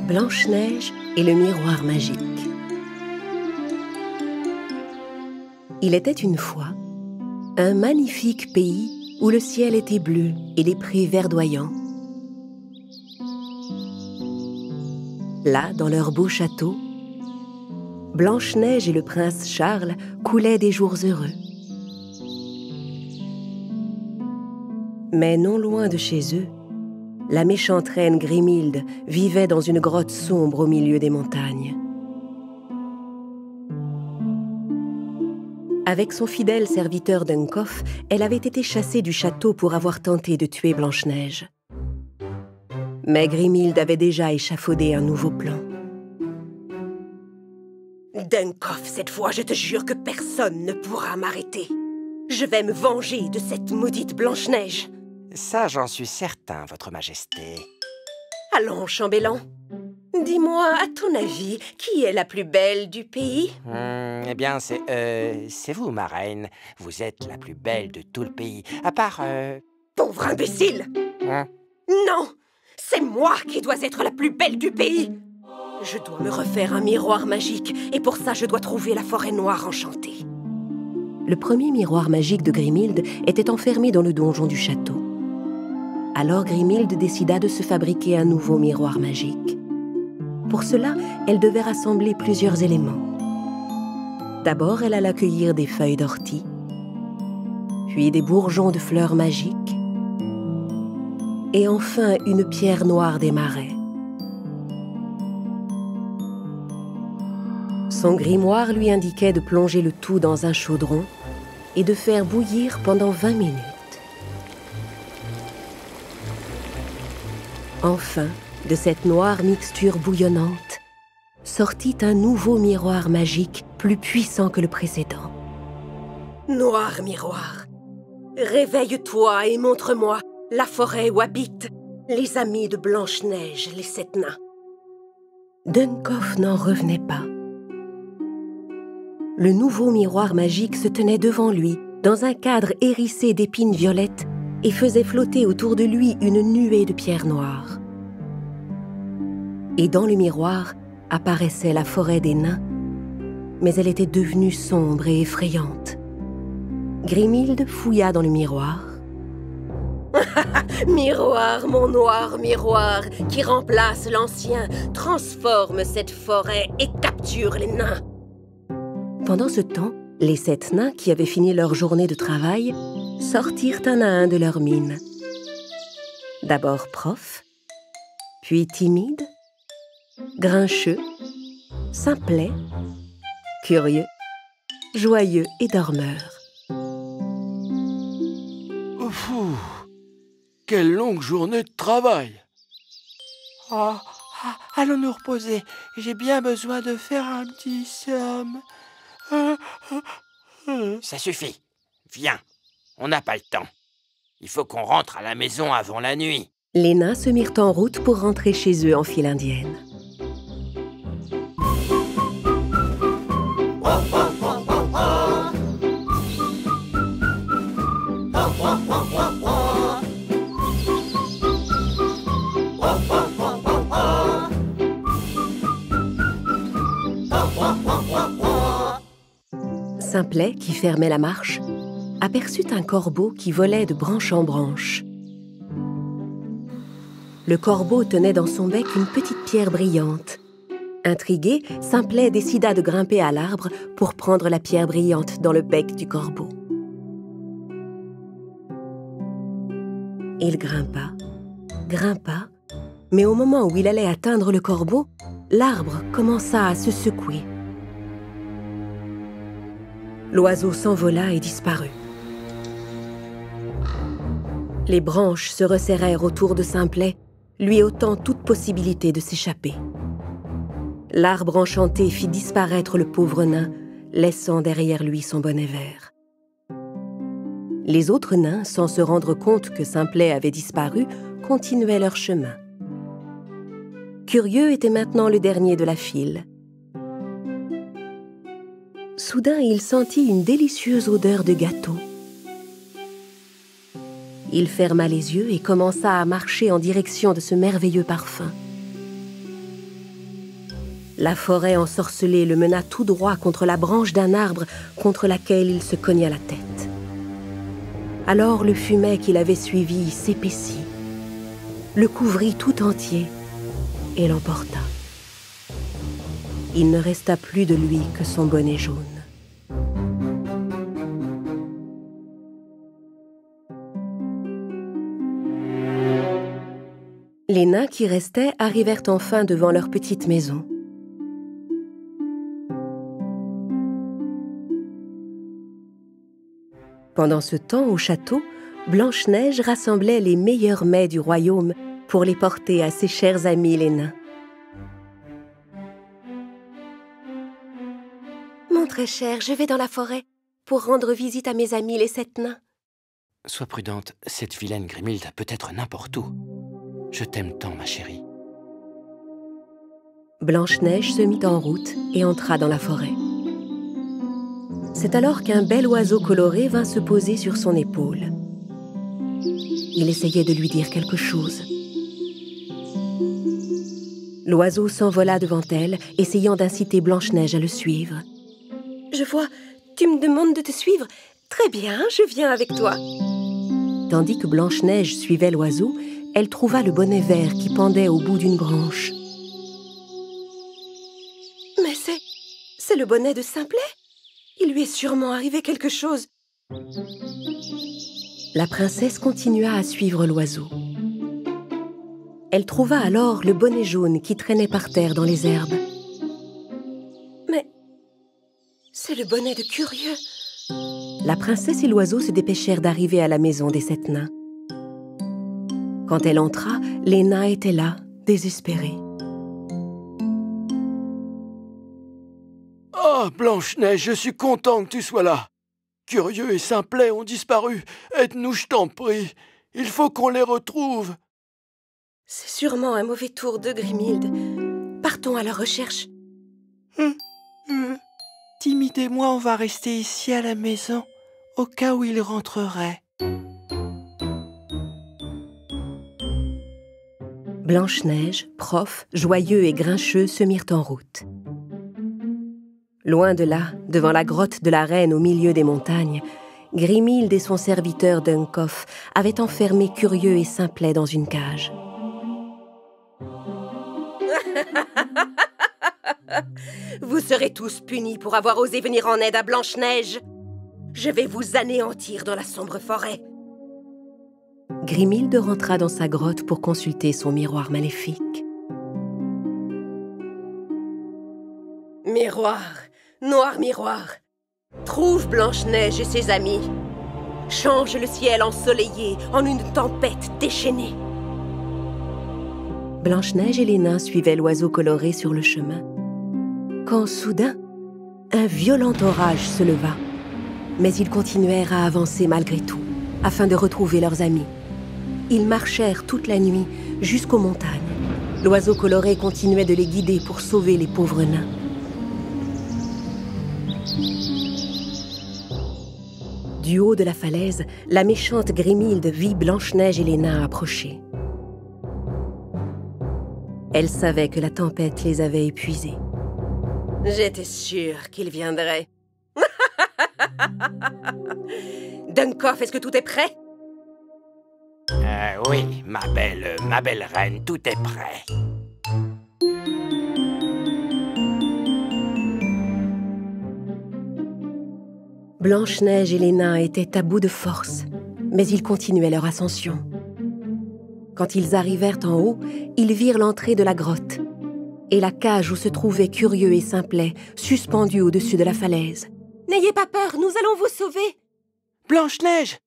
Blanche-Neige et le miroir magique. Il était une fois un magnifique pays où le ciel était bleu et les prés verdoyants. Là, dans leur beau château, Blanche-Neige et le prince Charles coulaient des jours heureux. Mais non loin de chez eux, la méchante reine Grimhilde vivait dans une grotte sombre au milieu des montagnes. Avec son fidèle serviteur Dunkoff, elle avait été chassée du château pour avoir tenté de tuer Blanche-Neige. Mais Grimhilde avait déjà échafaudé un nouveau plan. Dunkoff, cette fois, je te jure que personne ne pourra m'arrêter. Je vais me venger de cette maudite Blanche-Neige. Ça, j'en suis certain, votre majesté. Allons, chambellan. Dis-moi, à ton avis, qui est la plus belle du pays? Eh bien, c'est vous, ma reine. Vous êtes la plus belle de tout le pays. À part... Pauvre imbécile! Non! C'est moi qui dois être la plus belle du pays! Je dois me refaire un miroir magique, et pour ça, je dois trouver la forêt noire enchantée. Le premier miroir magique de Grimhilde était enfermé dans le donjon du château. Alors Grimhilde décida de se fabriquer un nouveau miroir magique. Pour cela, elle devait rassembler plusieurs éléments. D'abord, elle alla cueillir des feuilles d'ortie, puis des bourgeons de fleurs magiques, et enfin une pierre noire des marais. Son grimoire lui indiquait de plonger le tout dans un chaudron et de faire bouillir pendant 20 minutes. Enfin, de cette noire mixture bouillonnante, sortit un nouveau miroir magique plus puissant que le précédent. Noir miroir, réveille-toi et montre-moi la forêt où habitent les amis de Blanche-Neige, les 7 nains. Dunkoff n'en revenait pas. Le nouveau miroir magique se tenait devant lui, dans un cadre hérissé d'épines violettes, et faisait flotter autour de lui une nuée de pierres noires. Et dans le miroir apparaissait la forêt des nains, mais elle était devenue sombre et effrayante. Grimhilde fouilla dans le miroir. Miroir, mon noir miroir, qui remplace l'ancien, transforme cette forêt et capture les nains. Pendant ce temps, les 7 nains qui avaient fini leur journée de travail sortirent un à un de leur mine. D'abord prof, puis timide, grincheux, simplet, curieux, joyeux et dormeur. Quelle longue journée de travail! Allons nous reposer. J'ai bien besoin de faire un petit somme. Ça suffit. Viens, on n'a pas le temps. Il faut qu'on rentre à la maison avant la nuit. Les nains se mirent en route pour rentrer chez eux en file indienne. Simplet, qui fermait la marche, aperçut un corbeau qui volait de branche en branche. Le corbeau tenait dans son bec une petite pierre brillante. Intrigué, Simplet décida de grimper à l'arbre pour prendre la pierre brillante dans le bec du corbeau. Il grimpa, mais au moment où il allait atteindre le corbeau, l'arbre commença à se secouer. L'oiseau s'envola et disparut. Les branches se resserrèrent autour de Simplet, lui ôtant toute possibilité de s'échapper. L'arbre enchanté fit disparaître le pauvre nain, laissant derrière lui son bonnet vert. Les autres nains, sans se rendre compte que Simplet avait disparu, continuaient leur chemin. Curieux était maintenant le dernier de la file. Soudain, il sentit une délicieuse odeur de gâteau. Il ferma les yeux et commença à marcher en direction de ce merveilleux parfum. La forêt ensorcelée le mena tout droit contre la branche d'un arbre contre laquelle il se cogna la tête. Alors le fumet qu'il avait suivi s'épaissit, le couvrit tout entier et l'emporta. Il ne resta plus de lui que son bonnet jaune. Les nains qui restaient arrivèrent enfin devant leur petite maison. Pendant ce temps, au château, Blanche-Neige rassemblait les meilleurs mets du royaume pour les porter à ses chers amis les nains. Mon très cher, je vais dans la forêt pour rendre visite à mes amis les 7 nains. Sois prudente, cette vilaine Grimhilde peut être n'importe où. Je t'aime tant, ma chérie. Blanche-Neige se mit en route et entra dans la forêt. C'est alors qu'un bel oiseau coloré vint se poser sur son épaule. Il essayait de lui dire quelque chose. L'oiseau s'envola devant elle, essayant d'inciter Blanche-Neige à le suivre. « Je vois, tu me demandes de te suivre. Très bien, je viens avec toi. » Tandis que Blanche-Neige suivait l'oiseau, elle trouva le bonnet vert qui pendait au bout d'une branche. « Mais c'est le bonnet de Simplet. Il lui est sûrement arrivé quelque chose. » La princesse continua à suivre l'oiseau. Elle trouva alors le bonnet jaune qui traînait par terre dans les herbes. Mais c'est le bonnet de Curieux. La princesse et l'oiseau se dépêchèrent d'arriver à la maison des 7 nains. Quand elle entra, les nains étaient là, désespérés. « Ah, Blanche-Neige, je suis content que tu sois là. Curieux et Simplet ont disparu. Aide-nous, je t'en prie. Il faut qu'on les retrouve. » C'est sûrement un mauvais tour de Grimhilde. Partons à leur recherche. Timide et moi, on va rester ici à la maison, au cas où il rentrerait. Blanche-Neige, Prof, Joyeux et Grincheux se mirent en route. Loin de là, devant la grotte de la reine au milieu des montagnes, Grimhilde et son serviteur Dunkoff avaient enfermé Curieux et Simplet dans une cage. Vous serez tous punis pour avoir osé venir en aide à Blanche-Neige. Je vais vous anéantir dans la sombre forêt. Grimhilde rentra dans sa grotte pour consulter son miroir maléfique. Miroir, noir miroir, trouve Blanche-Neige et ses amis. Change le ciel ensoleillé en une tempête déchaînée. Blanche-Neige et les nains suivaient l'oiseau coloré sur le chemin. Quand soudain, un violent orage se leva. Mais ils continuèrent à avancer malgré tout, afin de retrouver leurs amis. Ils marchèrent toute la nuit jusqu'aux montagnes. L'oiseau coloré continuait de les guider pour sauver les pauvres nains. Du haut de la falaise, la méchante Grimhilde vit Blanche-Neige et les nains approcher. Elle savait que la tempête les avait épuisés. J'étais sûre qu'il viendrait. Dunkoff, est-ce que tout est prêt? Oui, ma belle reine, tout est prêt. Blanche-Neige et les nains étaient à bout de force, mais ils continuaient leur ascension. Quand ils arrivèrent en haut, ils virent l'entrée de la grotte et la cage où se trouvaient Curieux et Simplet, suspendus au-dessus de la falaise. « N'ayez pas peur, nous allons vous sauver !» Blanche-Neige!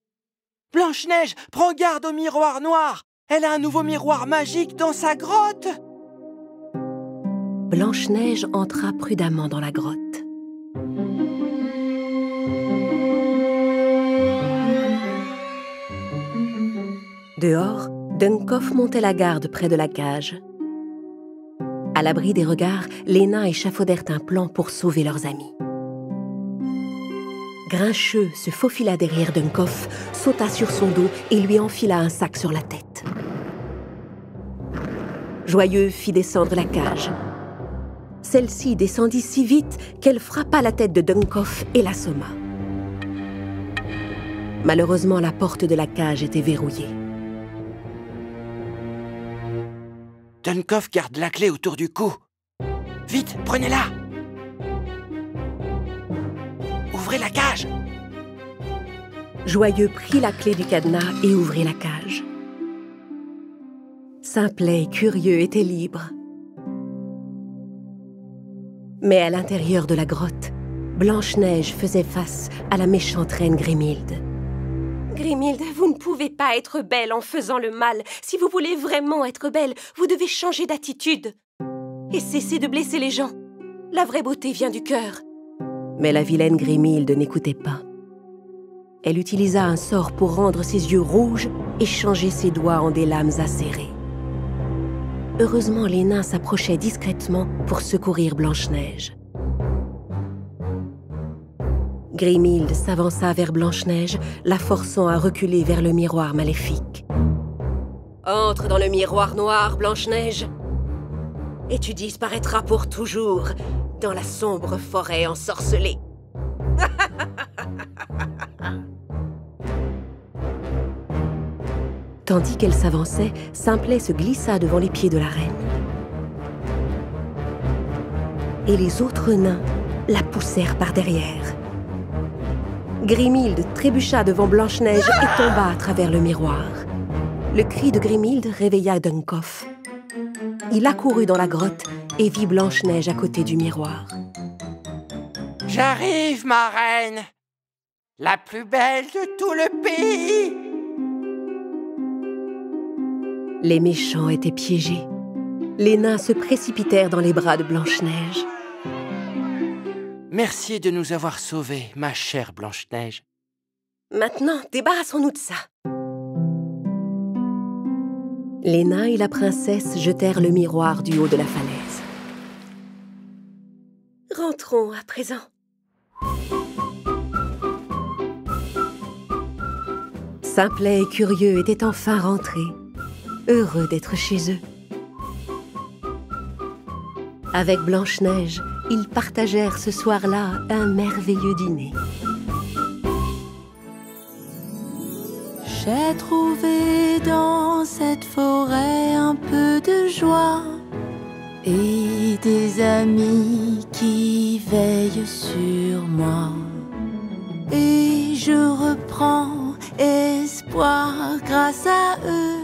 Blanche-Neige, prends garde au miroir noir! Elle a un nouveau miroir magique dans sa grotte! Blanche-Neige entra prudemment dans la grotte. Dehors, Dunkoff montait la garde près de la cage. À l'abri des regards, les nains échafaudèrent un plan pour sauver leurs amis. Grincheux se faufila derrière Dunkoff, sauta sur son dos et lui enfila un sac sur la tête. Joyeux fit descendre la cage. Celle-ci descendit si vite qu'elle frappa la tête de Dunkov et l'assomma. Malheureusement, la porte de la cage était verrouillée. Dunkov garde la clé autour du cou. Vite, prenez-la! Ouvrez la cage! Joyeux prit la clé du cadenas et ouvrit la cage. Simplet et Curieux étaient libres. Mais à l'intérieur de la grotte, Blanche-Neige faisait face à la méchante reine Grimhilde. Grimhilde, vous ne pouvez pas être belle en faisant le mal. Si vous voulez vraiment être belle, vous devez changer d'attitude. Et cesser de blesser les gens. La vraie beauté vient du cœur. Mais la vilaine Grimhilde n'écoutait pas. Elle utilisa un sort pour rendre ses yeux rouges et changer ses doigts en des lames acérées. Heureusement, les nains s'approchaient discrètement pour secourir Blanche-Neige. Grimhilde s'avança vers Blanche-Neige, la forçant à reculer vers le miroir maléfique. Entre dans le miroir noir, Blanche-Neige, et tu disparaîtras pour toujours dans la sombre forêt ensorcelée. Tandis qu'elle s'avançait, Simplet se glissa devant les pieds de la reine. Et les autres nains la poussèrent par derrière. Grimhilde trébucha devant Blanche-Neige et tomba à travers le miroir. Le cri de Grimhilde réveilla Dunkov. Il accourut dans la grotte et vit Blanche-Neige à côté du miroir. « J'arrive, ma reine! La plus belle de tout le pays !» Les méchants étaient piégés. Les nains se précipitèrent dans les bras de Blanche-Neige. Merci de nous avoir sauvés, ma chère Blanche-Neige. Maintenant, débarrassons-nous de ça. Les nains et la princesse jetèrent le miroir du haut de la falaise. Rentrons à présent. Simplet et Curieux étaient enfin rentrés, heureux d'être chez eux. Avec Blanche-Neige, ils partagèrent ce soir-là un merveilleux dîner. J'ai trouvé dans cette forêt un peu de joie et des amis qui veillent sur moi. Et je reprends espoir grâce à eux.